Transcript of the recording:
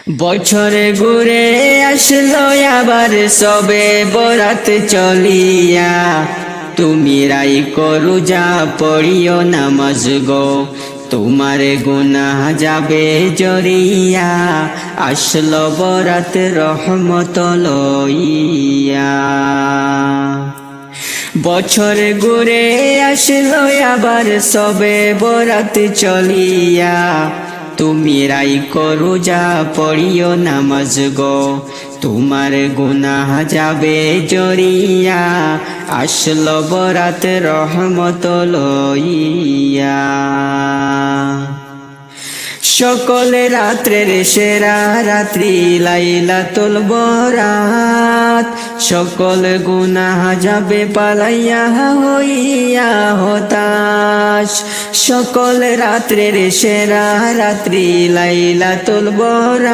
বছরে ঘুরে আসলো আবার সবে বরাত চলিয়া, তুমি রাই করু যা পড়িও নামাজ গো, তোমার গুনাহ যাবে জরিয়া, আসলো বরাত রহমত লইয়া। বছর ঘুরে আসলো আবার সবে বরাত চলিয়া, তুমি রাই করু যা পড়িও নামাজ গো, তোমার গুনাহ যাবে জরিয়া, আসলো বরাত রহমত লইয়া। সকল রাত্রের সেরা রাত্রি লাইলাতুল বরাত, সকল গুনাহ যাবে পালাইয়া হইয়া হতাশ। সকল রাত্রের সেরা রাত্রি লাইলাতুল বরাত।